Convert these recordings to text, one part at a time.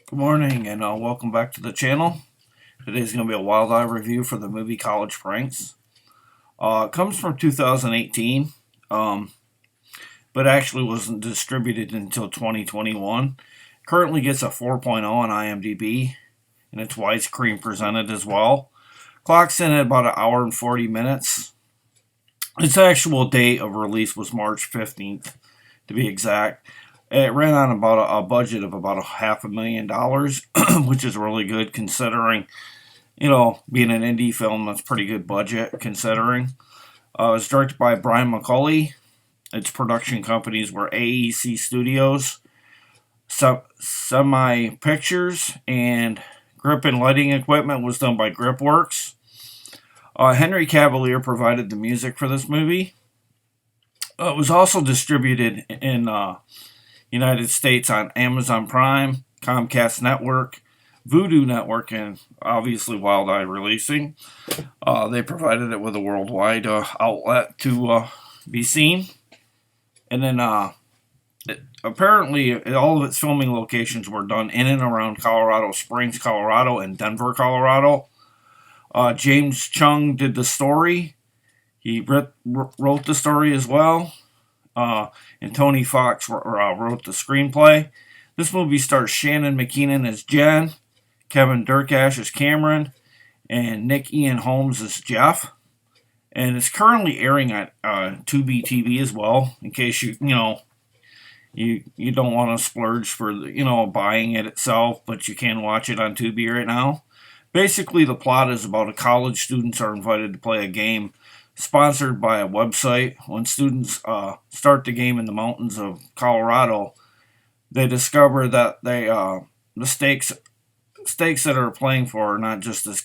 Good morning and welcome back to the channel. Today's going to be a wild eye review for the movie College Pranks. It comes from 2018, but actually wasn't distributed until 2021. Currently gets a 4.0 on IMDb, and it's widescreen presented as well. Clocks in at about an hour and 40 minutes. Its actual date of release was March 15th, to be exact. It ran on about a budget of about $500,000, which is really good considering, being an indie film, that's pretty good budget considering. It was directed by Brian McCulley. Its production companies were AEC Studios, Semi Pictures, and grip and lighting equipment was done by Gripworks. Henry Cavalier provided the music for this movie. It was also distributed in United States on Amazon Prime, Comcast Network, Voodoo Network, and obviously Wild Eye Releasing. They provided it with a worldwide outlet to be seen. And then apparently all of its filming locations were done in and around Colorado Springs, Colorado, and Denver, Colorado. James Chung did the story. He wrote the story as well. And Tony Fox wrote the screenplay. This movie stars Shannon McKinnon as Jen, Kevin Derkash as Cameron, and Nick Ian Holmes as Jeff. And it's currently airing at Tubi TV as well, in case you don't want to splurge for buying it itself, but you can watch it on Tubi right now. Basically, the plot is about a college students are invited to play a game sponsored by a website. When students start the game in the mountains of Colorado, they discover that the stakes that are playing for are not just as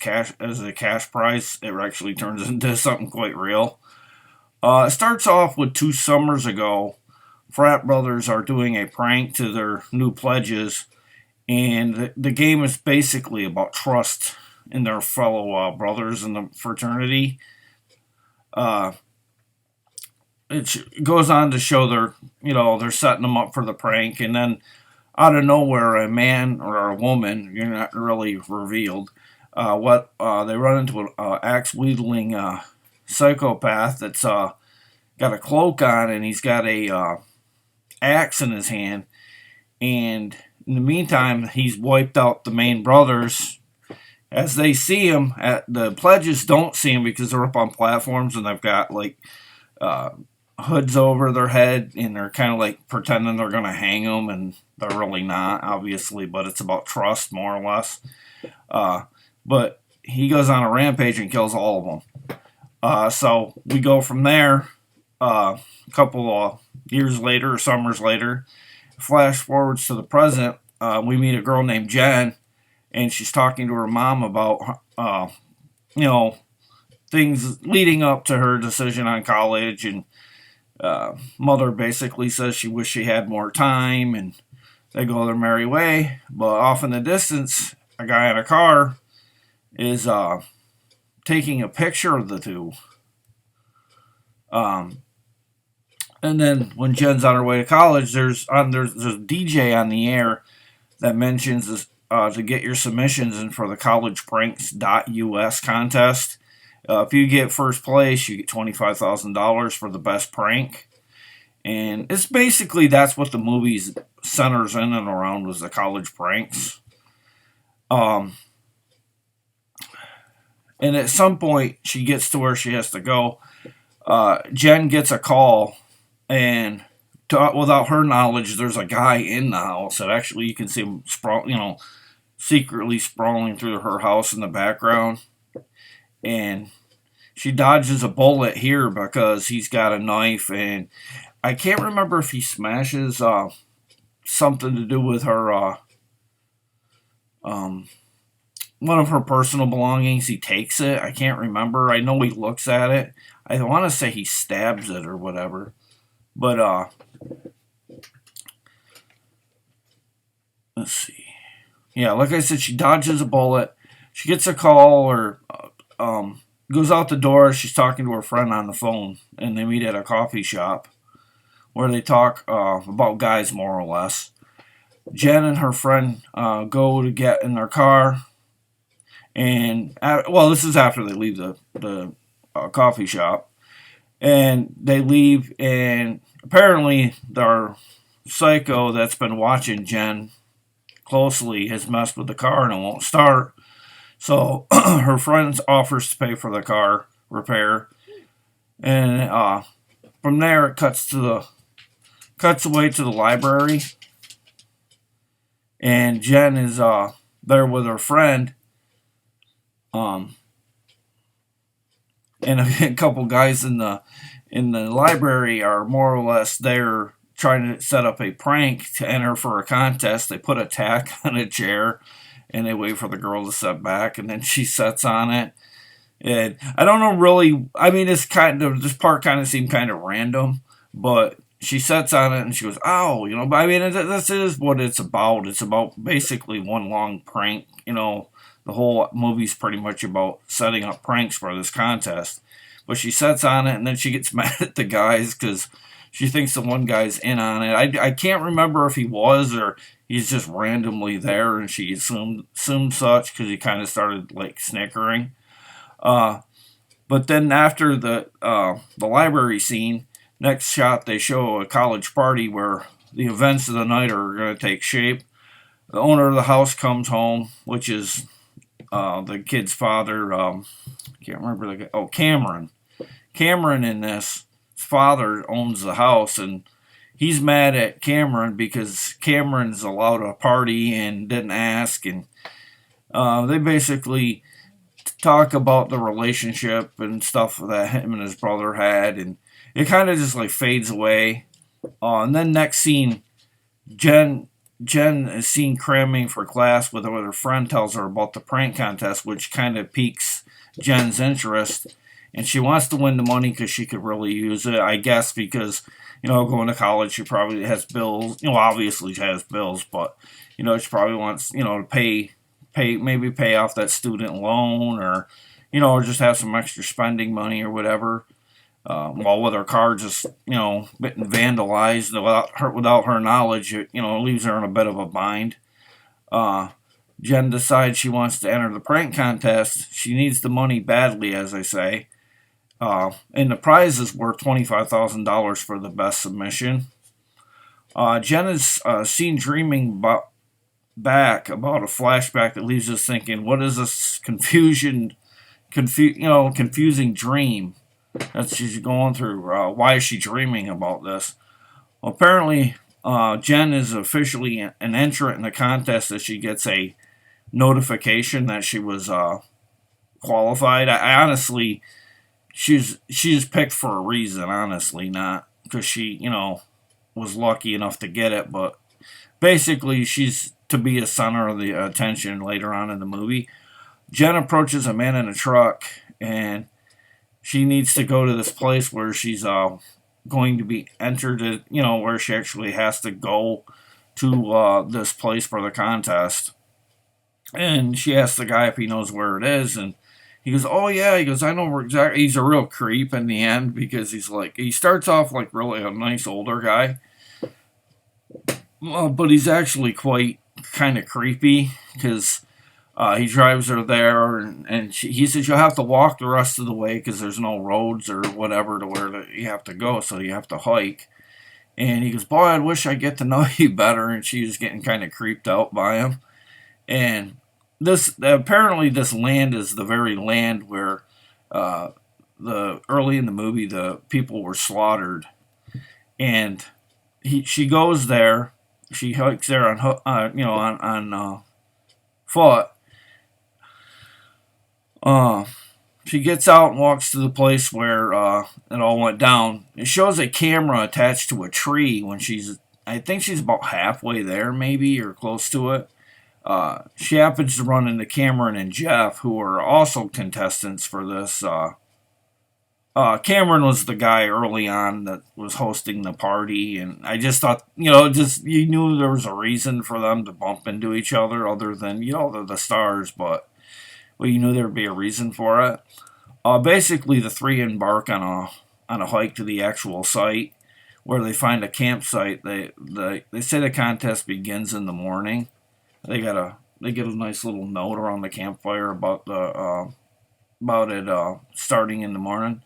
a cash prize. It actually turns into something quite real. It starts off with 2 summers ago. Frat brothers are doing a prank to their new pledges, and the game is basically about trust in their fellow brothers in the fraternity. It goes on to show they're setting them up for the prank, and then out of nowhere, a man or a woman, you're not really revealed, they run into an axe-wielding psychopath that's got a cloak on, and he's got a axe in his hand, and in the meantime, he's wiped out the main brothers. As they see him, the pledges don't see him because they're up on platforms and they've got hoods over their head, and they're kind of like pretending they're going to hang them, and they're really not, obviously, but it's about trust, more or less. But he goes on a rampage and kills all of them. So we go from there, a couple of years later, or summers later, flash forwards to the present. We meet a girl named Jen, and she's talking to her mom about, things leading up to her decision on college, and mother basically says she wished she had more time, and they go their merry way. But off in the distance, a guy in a car is taking a picture of the two. And then when Jen's on her way to college, there's a DJ on the air that mentions this, to get your submissions in for the collegepranks.us contest. If you get first place, you get $25,000 for the best prank. And it's basically, that's what the movie centers in and around, was the college pranks. And at some point, she gets to where she has to go. Jen gets a call, and without her knowledge, there's a guy in the house that actually you can see him secretly sprawling through her house in the background. And she dodges a bullet here because he's got a knife, and I can't remember if he smashes something to do with her one of her personal belongings. He takes it. I can't remember. I know he looks at it. I want to say he stabs it or whatever. But let's see. Yeah, like I said, she dodges a bullet. She gets a call, or goes out the door. She's talking to her friend on the phone, and they meet at a coffee shop where they talk about guys, more or less. Jen and her friend go to get in their car, and well, this is after they leave the coffee shop, and they leave, and apparently their psycho that's been watching Jen closely has messed with the car and it won't start. So her friend offers to pay for the car repair, and from there it cuts away to the library, and Jen is there with her friend, um, and a couple guys in the library are more or less there trying to set up a prank to enter for a contest. They put a tack on a chair and they wait for the girl to sit back, and then she sits on it. And I don't know really. I mean, this part kind of seemed kind of random, but she sits on it and she goes, "Ow," you know. But I mean, this is what it's about. It's about basically one long prank. You know, the whole movie's pretty much about setting up pranks for this contest. But she sits on it and then she gets mad at the guys because she thinks the one guy's in on it. I can't remember if he was or he's just randomly there, and she assumed such because he kind of started like snickering. Uh, but then after the library scene, next shot they show a college party where the events of the night are going to take shape. The owner of the house comes home, which is the kid's father. Can't remember the guy. Oh, Cameron. Cameron in this, his father owns the house, and he's mad at Cameron because Cameron's allowed a party and didn't ask, and they basically talk about the relationship and stuff that him and his brother had, and it kind of just like fades away. And then next scene, Jen is seen cramming for class with what her friend tells her about the prank contest, which kind of piques Jen's interest, and she wants to win the money because she could really use it, I guess, because going to college she probably has bills. Obviously she has bills, but she probably wants to pay off that student loan, or just have some extra spending money or whatever. While with her car just getting vandalized without her knowledge, it leaves her in a bit of a bind. Jen decides she wants to enter the prank contest. She needs the money badly, as I say. And the prize is worth $25,000 for the best submission. Jen is seen dreaming back about a flashback that leaves us thinking, what is this confusing dream that she's going through? Why is she dreaming about this? Well, apparently, Jen is officially an entrant in the contest as she gets a notification that she was qualified. I honestly, she's picked for a reason. Honestly, not because she was lucky enough to get it, but basically she's to be a center of the attention later on in the movie. Jen approaches a man in a truck, and she needs to go to this place where she's going to be entered, where she actually has to go to this place for the contest. And she asks the guy if he knows where it is, and he goes, "Oh yeah." He goes, "I know where exactly." He's a real creep in the end because he starts off like really a nice older guy, but he's actually quite kind of creepy because he drives her there, and he says you'll have to walk the rest of the way because there's no roads or whatever to where you have to go, so you have to hike. And he goes, "Boy, I wish I get to know you better." And she was getting kind of creeped out by him. And apparently this land is the very land where the early in the movie the people were slaughtered, and she goes there. She hikes there on foot. She gets out and walks to the place where it all went down. It shows a camera attached to a tree when I think she's about halfway there, maybe, or close to it. She happens to run into Cameron and Jeff, who are also contestants for this. Cameron was the guy early on that was hosting the party, and I just thought, you knew there was a reason for them to bump into each other, other than they're the stars, but you knew there would be a reason for it. Basically, the three embark on a hike to the actual site, where they find a campsite. They say the contest begins in the morning. They get a nice little note around the campfire about it starting in the morning.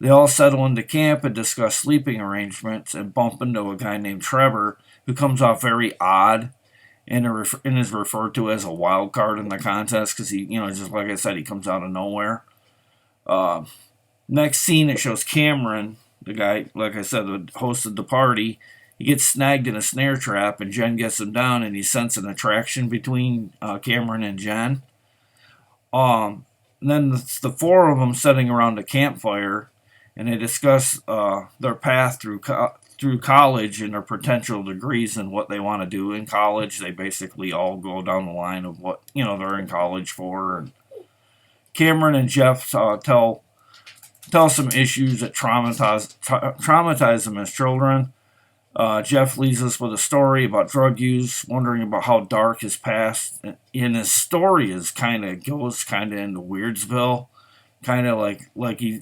They all settle into camp and discuss sleeping arrangements and bump into a guy named Trevor who comes off very odd and is referred to as a wild card in the contest because he, just like I said, he comes out of nowhere. Uh, Next scene, it shows Cameron, the guy, like I said, who hosted the party. He gets snagged in a snare trap, and Jen gets him down, and he senses an attraction between Cameron and Jen. And then the four of them sitting around a campfire, and they discuss their path through college and their potential degrees and what they want to do in college. They basically all go down the line of what they're in college for. And Cameron and Jeff tell some issues that traumatize them as children. Jeff leaves us with a story about drug use, wondering about how dark his past in his story goes kind of into Weirdsville, kind of like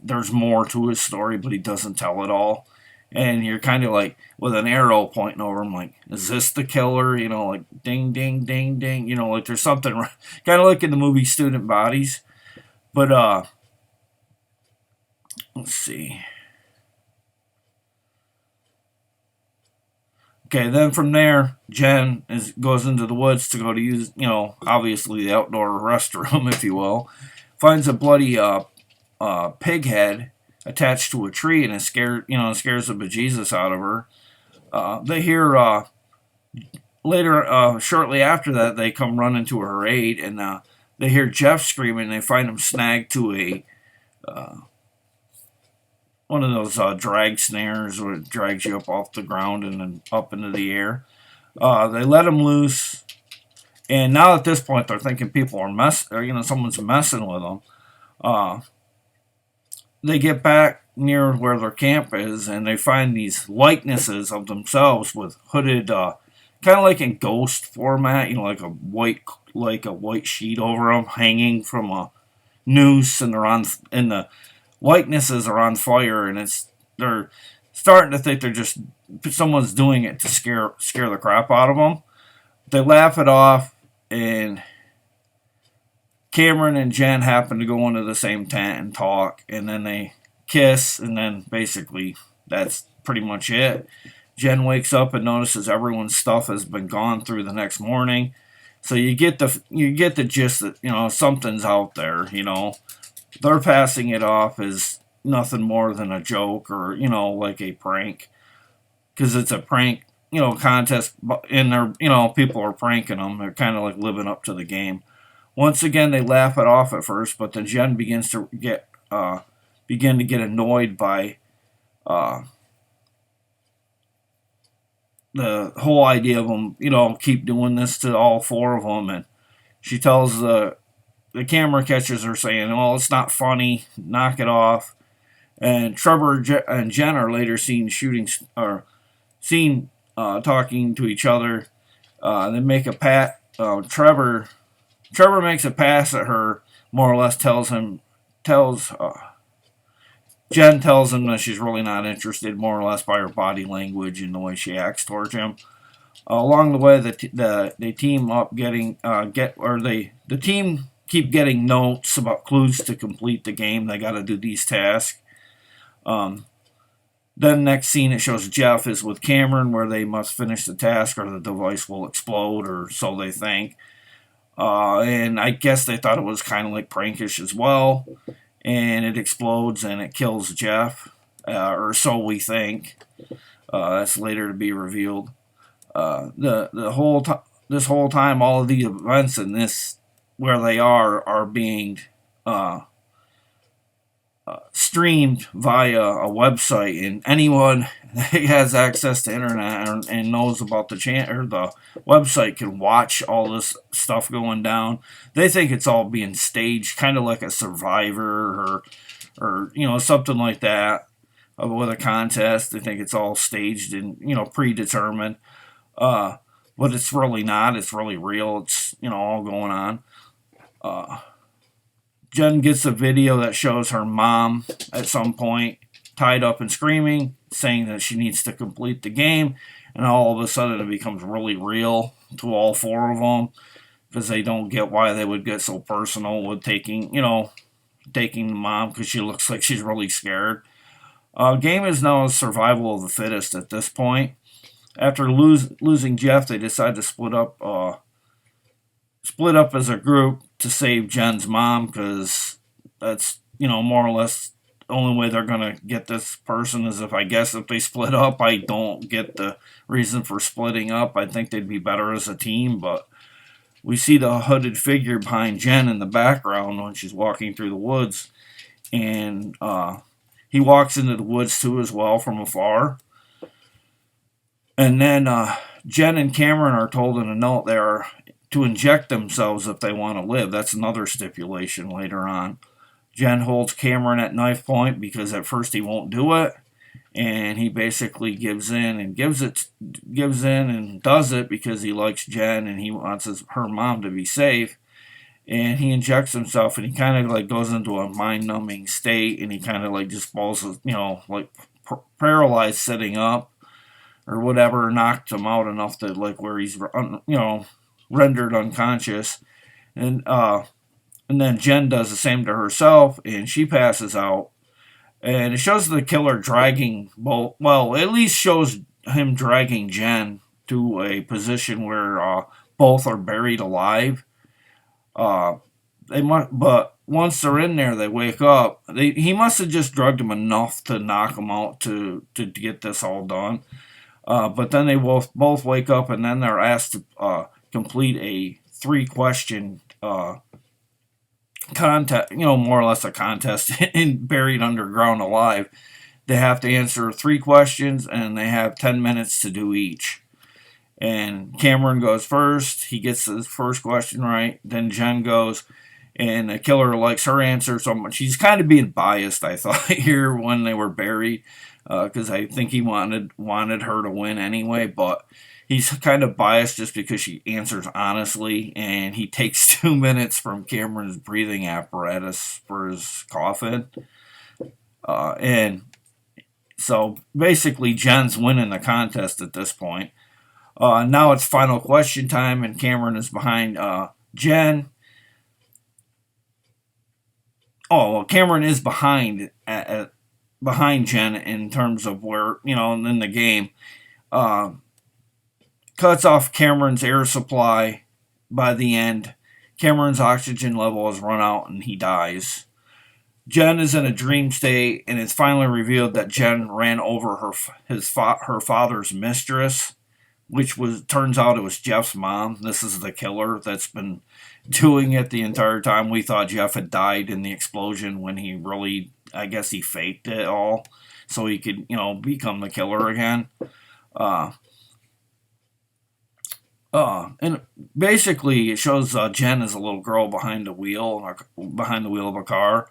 there's more to his story, but he doesn't tell it all, and you're kind of like with an arrow pointing over him, like, is this the killer? Like ding ding ding ding, like there's something kind of like in the movie Student Bodies, but let's see. Okay, then from there, Jen goes into the woods to go to use, obviously the outdoor restroom, if you will. Finds a bloody pig head attached to a tree, and scares the bejesus out of her. They hear later, shortly after that, they come running to her aid, and they hear Jeff screaming. They find him snagged to a one of those drag snares where it drags you up off the ground and then up into the air. They let him loose, and now at this point they're thinking people are someone's messing with them. They get back near where their camp is, and they find these likenesses of themselves with hooded, kind of like in ghost format, like a white sheet over them, hanging from a noose, and the likenesses are on fire, and they're starting to think someone's doing it to scare the crap out of them. They laugh it off, and Cameron and Jen happen to go into the same tent and talk, and then they kiss, and then basically that's pretty much it. Jen wakes up and notices everyone's stuff has been gone through the next morning, so you get the gist that something's out there. They're passing it off as nothing more than a joke or, like a prank. Because it's a prank, contest, and people are pranking them. They're kind of like living up to the game. Once again, they laugh it off at first, but then Jen begin to get annoyed by the whole idea of them, keep doing this to all four of them. And she tells the camera catchers are saying, "Well, it's not funny. Knock it off." And Trevor and Jen are later seen talking to each other. They make a pat. Trevor makes a pass at her. More or less Jen tells him that she's really not interested. More or less by her body language and the way she acts towards him. Along the way, they team up the team keep getting notes about clues to complete the game. They got to do these tasks. Then next scene, it shows Jeff is with Cameron, where they must finish the task or the device will explode, or so they think. And I guess they thought it was kind of like prankish as well. And it explodes and it kills Jeff, or so we think. That's later to be revealed. This whole time, all of the events in this where they are being streamed via a website, and anyone that has access to internet and knows about the the website can watch all this stuff going down. They think it's all being staged, kind of like a Survivor or something like that with a contest. They think it's all staged and predetermined, but it's really not. It's really real. It's all going on. Jen gets a video that shows her mom at some point tied up and screaming, saying that she needs to complete the game. And all of a sudden it becomes really real to all four of them because they don't get why they would get so personal with taking the mom because she looks like she's really scared. Game is now survival of the fittest at this point. After losing Jeff, they decide to split up as a group to save Jen's mom because that's more or less the only way they're going to get this person is if they split up. I don't get the reason for splitting up. I think they'd be better as a team, but we see the hooded figure behind Jen in the background when she's walking through the woods, and he walks into the woods too as well from afar. And then Jen and Cameron are told in a note they are to inject themselves if they want to live. That's another stipulation later on. Jen holds Cameron at knife point because at first he won't do it, and he basically gives in and does it because he likes Jen and he wants her mom to be safe. And he injects himself, and he kind of like goes into a mind-numbing state, and he kind of like just falls, paralyzed sitting up or whatever, knocked him out enough to like where he's rendered unconscious, and then Jen does the same to herself, and she passes out. And it shows the killer dragging at least shows him dragging Jen to a position where both are buried alive. But once they're in there, they wake up. He must have just drugged them enough to knock them out to get this all done. But then they both wake up, and then they're asked to complete a 3-question contest, more or less a contest, and buried underground alive. They have to answer 3 questions, and they have 10 minutes to do each. And Cameron goes first. He gets the first question right. Then Jen goes, and the killer likes her answer so much. She's kind of being biased, I thought, here when they were buried, because I think he wanted her to win anyway, but he's kind of biased just because she answers honestly, and he takes 2 minutes from Cameron's breathing apparatus for his coffin. And so basically Jen's winning the contest at this point. Now it's final question time, and Cameron is behind Jen. Cameron is behind Jen in terms of where, in the game. Cuts off Cameron's air supply by the end. Cameron's oxygen level has run out and he dies. Jen is in a dream state, and it's finally revealed that Jen ran over her father's mistress, which turns out it was Jeff's mom. This is the killer that's been doing it the entire time. We thought Jeff had died in the explosion when he really, I guess he faked it all so he could, become the killer again. And basically it shows Jen as a little girl behind the wheel of a car.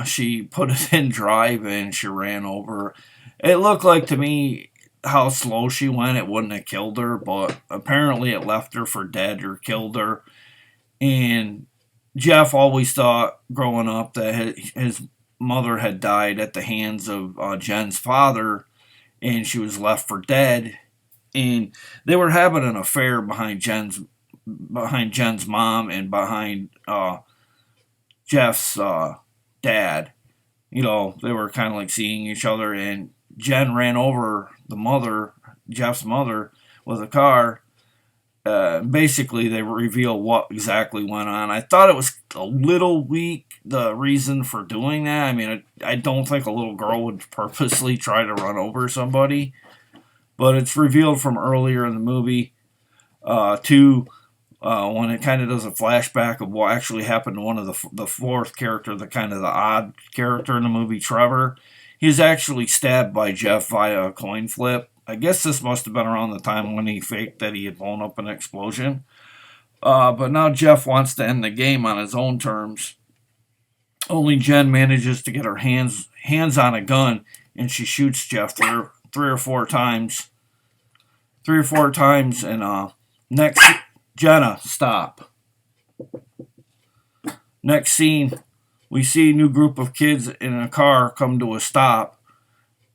She put it in drive and she ran over. It looked like to me how slow she went, it wouldn't have killed her, but apparently it left her for dead or killed her. And Jeff always thought growing up that his mother had died at the hands of Jen's father, and she was left for dead. And they were having an affair behind Jen's mom and behind Jeff's dad. They were kind of like seeing each other, and Jen ran over Jeff's mother, with a car. Basically, they reveal what exactly went on. I thought it was a little weak, the reason for doing that. I mean, I don't think a little girl would purposely try to run over somebody. But it's revealed from earlier in the movie when it kind of does a flashback of what actually happened to one of the fourth character, the kind of the odd character in the movie, Trevor. He's actually stabbed by Jeff via a coin flip. I guess this must have been around the time when he faked that he had blown up an explosion. But now Jeff wants to end the game on his own terms. Only Jen manages to get her hands on a gun, and she shoots Jeff three or four times. And next, Jenna, stop. Next scene, we see a new group of kids in a car come to a stop.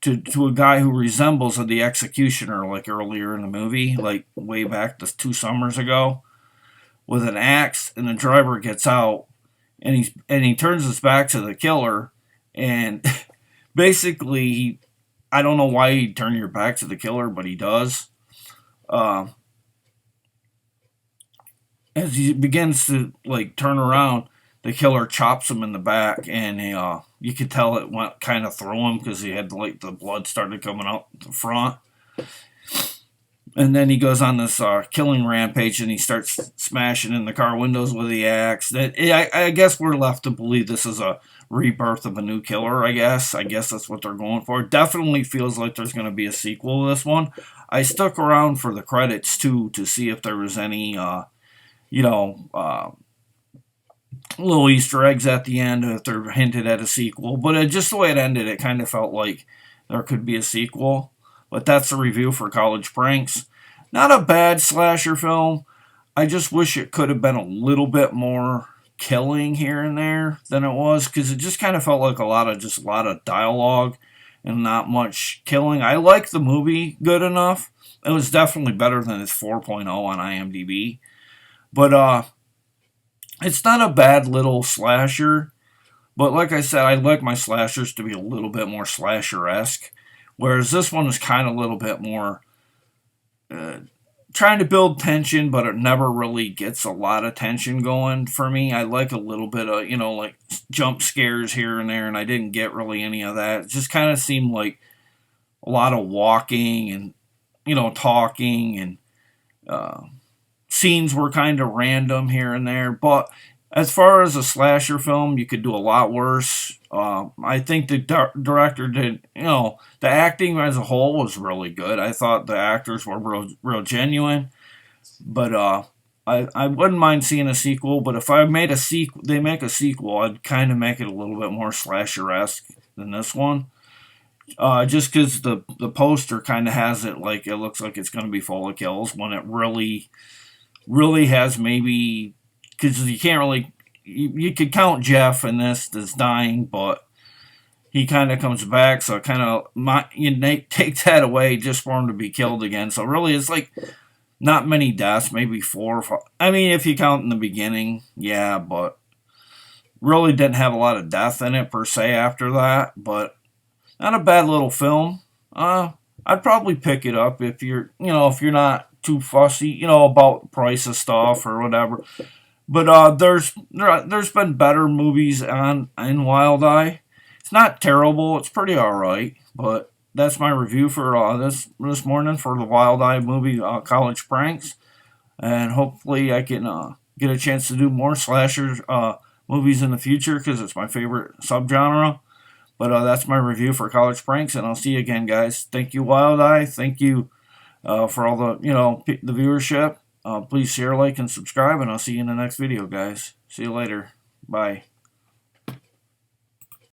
to a guy who resembles the executioner, like earlier in the movie, like way back 2 summers ago, with an axe, and the driver gets out, and he turns his back to the killer, and basically, I don't know why he'd turn your back to the killer, but he does. Uh, as he begins to like turn around, the killer chops him in the back, and you could tell it went kind of through him because he had like the blood started coming out the front. And then he goes on this killing rampage, and he starts smashing in the car windows with the axe. I guess we're left to believe this is a rebirth of a new killer. I guess that's what they're going for. It definitely feels like there's going to be a sequel to this one. I stuck around for the credits too to see if there was any, little Easter eggs at the end if they're hinted at a sequel. But just the way it ended, it kind of felt like there could be a sequel. But that's a review for College Pranks. Not a bad slasher film. I just wish it could have been a little bit more killing here and there than it was, because it just kind of felt like a lot of dialogue and not much killing. I like the movie good enough. It was definitely better than its 4.0 on IMDb. But it's not a bad little slasher. But like I said, I like my slashers to be a little bit more slasher-esque. Whereas this one is kind of a little bit more trying to build tension, but it never really gets a lot of tension going for me. I like a little bit of, like jump scares here and there, and I didn't get really any of that. It just kind of seemed like a lot of walking and, talking, and scenes were kind of random here and there. But as far as a slasher film, you could do a lot worse. I think the director did, the acting as a whole was really good. I thought the actors were real genuine. But I wouldn't mind seeing a sequel. But if they make a sequel, I'd kind of make it a little bit more slasher-esque than this one. Just because the poster kind of has it like it looks like it's going to be full of kills, when it really has maybe, because you can't really, you could count Jeff in this as dying, but he kind of comes back, so kind of you take that away just for him to be killed again. So really, it's like not many deaths, maybe 4 or 5. I mean, if you count in the beginning, yeah, but really didn't have a lot of death in it per se after that. But not a bad little film. I'd probably pick it up if you're not too fussy, about the price of stuff or whatever. But there's been better movies in Wild Eye. It's not terrible. It's pretty all right. But that's my review for this morning for the Wild Eye movie, College Pranks. And hopefully I can get a chance to do more slasher movies in the future, because it's my favorite subgenre. But that's my review for College Pranks, and I'll see you again, guys. Thank you, Wild Eye. Thank you for all the the viewership. Please share, like, and subscribe, and I'll see you in the next video, guys. See you later. Bye.